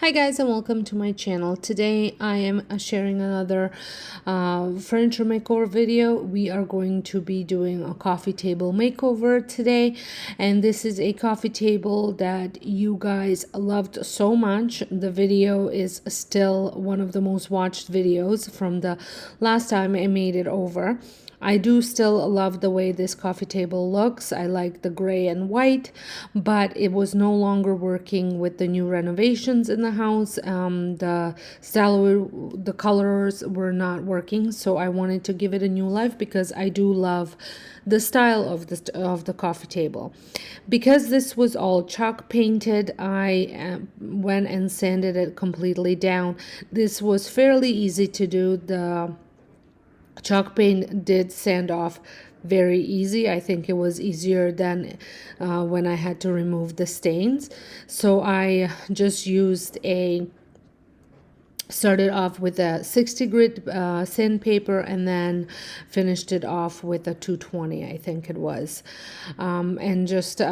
Hi guys, and welcome to my channel. Today I am sharing another furniture makeover video. We are going to be doing a coffee table makeover today, and this is a coffee table that you guys loved so much. The video is still one of the most watched videos from the last time I made it over. I do still love the way this coffee table looks. I like the gray and white, but it was no longer working with the new renovations in the house. The colors were not working, so I wanted to give it a new life because I do love the style of the coffee table. Because this was all chalk painted, I went and sanded it completely down. This was fairly easy to do. The chalk paint did sand off very easy. I think it was easier than when I had to remove the stains. So I just started off with a 60 grit sandpaper and then finished it off with a 220, I think it was, and just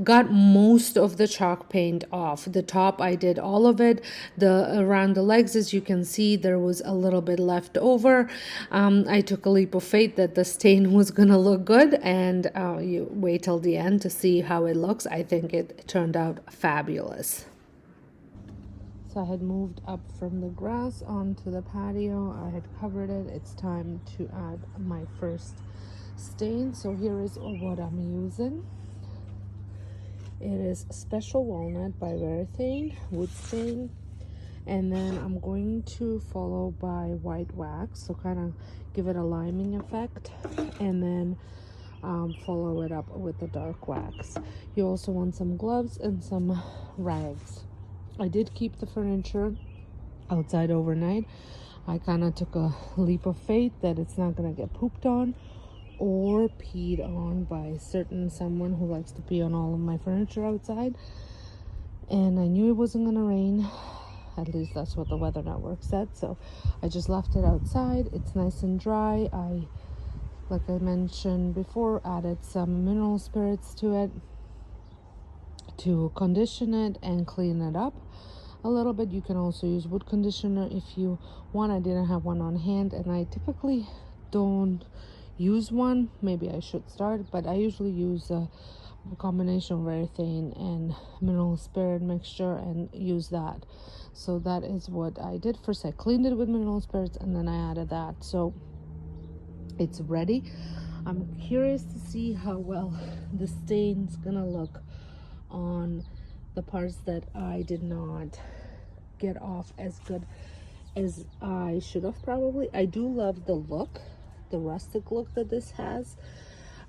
got most of the chalk paint off. The top, I did all of it. Around the legs, as you can see, there was a little bit left over. I took a leap of faith that the stain was gonna look good, and you wait till the end to see how it looks. I think it turned out fabulous. So I had moved up from the grass onto the patio. I had covered it. It's time to add my first stain. So here is what I'm using. It is Special Walnut by Varathane wood stain, and then I'm going to follow by white wax, so kind of give it a liming effect, and then follow it up with the dark wax. You also want some gloves and some rags. I did keep the furniture outside overnight. I kind of took a leap of faith that it's not gonna get pooped on or peed on by someone who likes to pee on all of my furniture outside. And I knew it wasn't gonna rain. At least that's what the weather network said. So I just left it outside. It's nice and dry. Like I mentioned before, added some mineral spirits to it to condition it and clean it up a little bit. You can also use wood conditioner if you want. I didn't have one on hand, and I typically don't use one. Maybe I should start, but I usually use a combination of Varathane and mineral spirit mixture and use that. So that is what I did. First I cleaned it with mineral spirits, and then I added that. So it's ready. I'm curious to see how well the stain's gonna look on the parts that I did not get off as good as I should have probably. I do love the look, the rustic look that this has,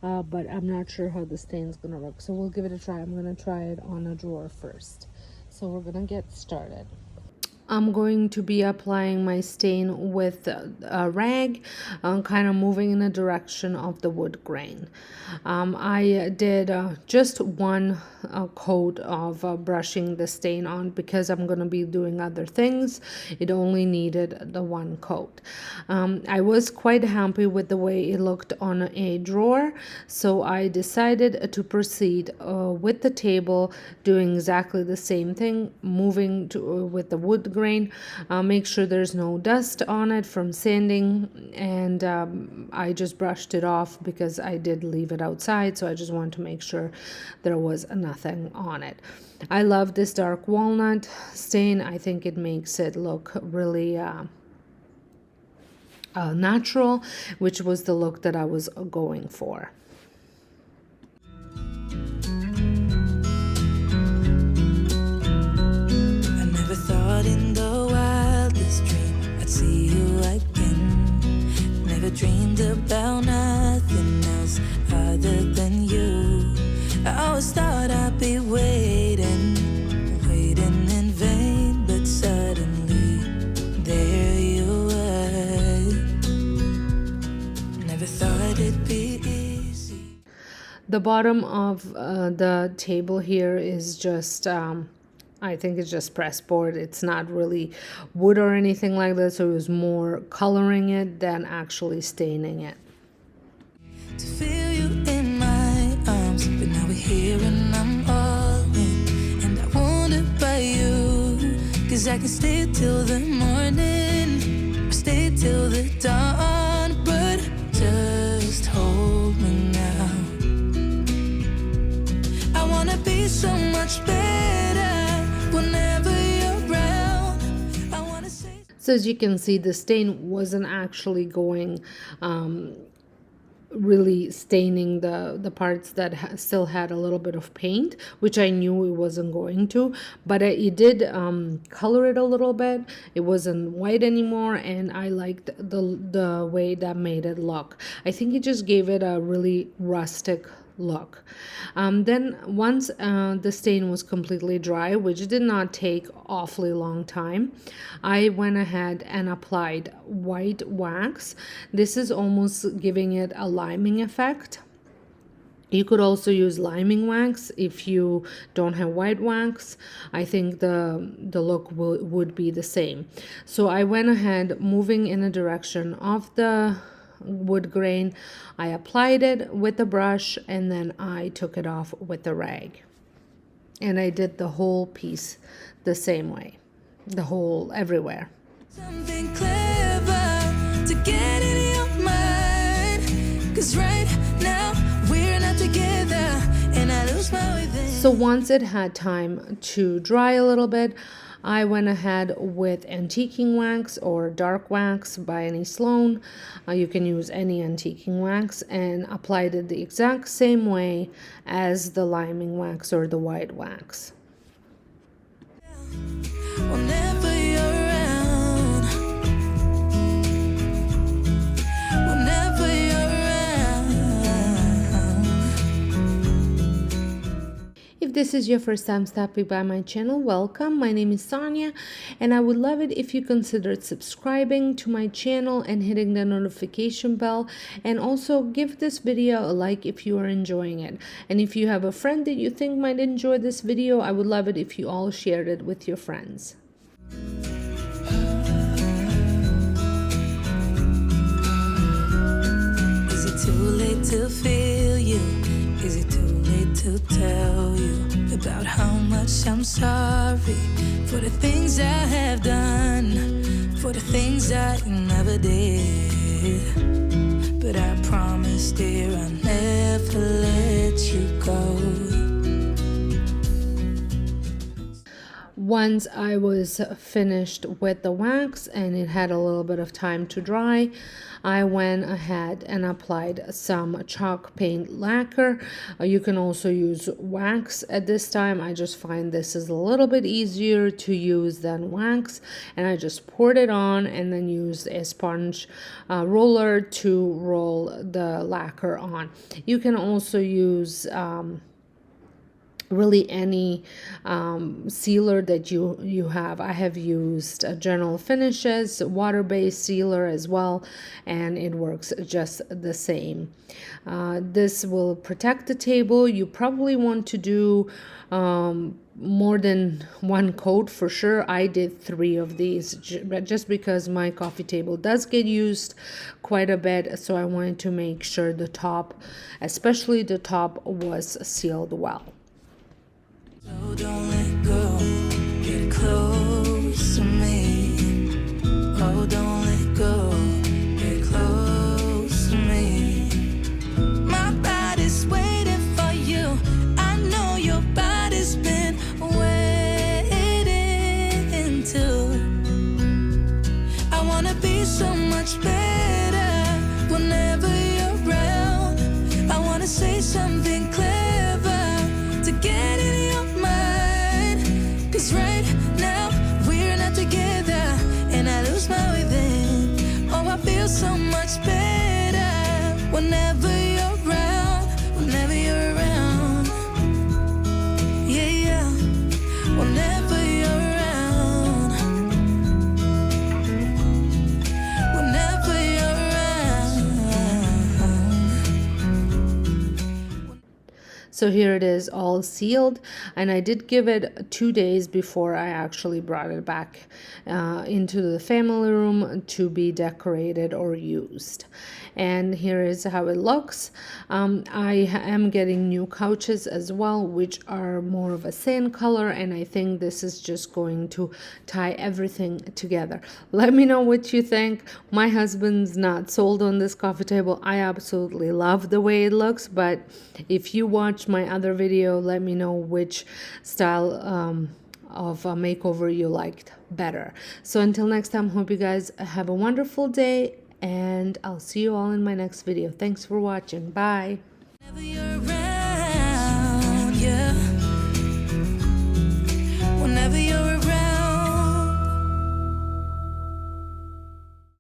but I'm not sure how the stain's gonna look, so we'll give it a try. I'm gonna try it on a drawer first. So we're gonna get started. I'm going to be applying my stain with a rag, kind of moving in the direction of the wood grain. I did just one coat of brushing the stain on because I'm going to be doing other things. It only needed the one coat. I was quite happy with the way it looked on a drawer, so I decided to proceed with the table, doing exactly the same thing, moving with the wood grain. Make sure there's no dust on it from sanding, and I just brushed it off because I did leave it outside, so I just wanted to make sure there was nothing on it. I love this dark walnut stain. I think it makes it look really natural, which was the look that I was going for. In the wildest dream I'd see you again. Never dreamed about nothing else other than you. I always thought I'd be waiting in vain, but suddenly there you were. Never thought it'd be easy. The bottom of the table here is just I think it's just pressed board. It's not really wood or anything like that, so it was more coloring it than actually staining it. To feel you in my arms, but now we're here and I'm all in, and I wonder by you. 'Cause I can stay till the morning, or stay till the dawn, but just hold me now. I wanna be so much better whenever you're around. I wanna say. So as you can see, the stain wasn't actually going really staining the parts that still had a little bit of paint, which I knew it wasn't going to, but it did color it a little bit. It wasn't white anymore, and I liked the way that made it look. I think it just gave it a really rustic look. Then once the stain was completely dry, which did not take awfully long time, I went ahead and applied white wax. This is almost giving it a liming effect. You could also use liming wax if you don't have white wax. I think the look would be the same. So I went ahead, moving in the direction of the wood grain. I applied it with the brush, and then I took it off with the rag. And I did the whole piece the same way, the whole everywhere. Something clever to get in your mind. 'Cause right now we're not together, and I lose my way then. So once it had time to dry a little bit, I went ahead with antiquing wax or dark wax by Annie Sloan. You can use any antiquing wax, and applied it the exact same way as the liming wax or the white wax. Whenever you're around, whenever you're around. If this is your first time stopping by my channel, welcome. My name is Sonja, and I would love it if you considered subscribing to my channel and hitting the notification bell, and also give this video a like if you are enjoying it. And if you have a friend that you think might enjoy this video, I would love it if you all shared it with your friends. Is it too late to feel you? Is it too late to tell you about how much I'm sorry for the things I have done, for the things I never did? But I promise, dear, I'll never let you go. Once I was finished with the wax and it had a little bit of time to dry, I went ahead and applied some chalk paint lacquer. You can also use wax at this time. I just find this is a little bit easier to use than wax, and I just poured it on and then used a sponge roller to roll the lacquer on. You can also use really any sealer that you have. I have used General Finishes water-based sealer as well, and it works just the same. This will protect the table. You probably want to do more than one coat for sure. I did 3 of these just because my coffee table does get used quite a bit, so I wanted to make sure the top, especially the top, was sealed well. So don't let go, get close to me. Oh, don't let go, get close to me. My body's waiting for you. I know your body's been waiting too. I wanna be so much better whenever you're around. I wanna say something clever to get in your mind. 'Cause right now we're not together, and I lose my way then. Oh, I feel so much better whenever you're around, whenever you're around. Yeah, yeah, whenever you're around, whenever you're around. So here it is all sealed, and I did give it 2 days before I actually brought it back into the family room to be decorated or used. And here is how it looks. I am getting new couches as well, which are more of a sand color, and I think this is just going to tie everything together. Let me know what you think. My husband's not sold on this coffee table. I absolutely love the way it looks, but if you watch my other video, let me know which style of a makeover you liked better. So until next time, hope you guys have a wonderful day, and I'll see you all in my next video. Thanks for watching. Bye. Whenever you're around, yeah. Whenever you're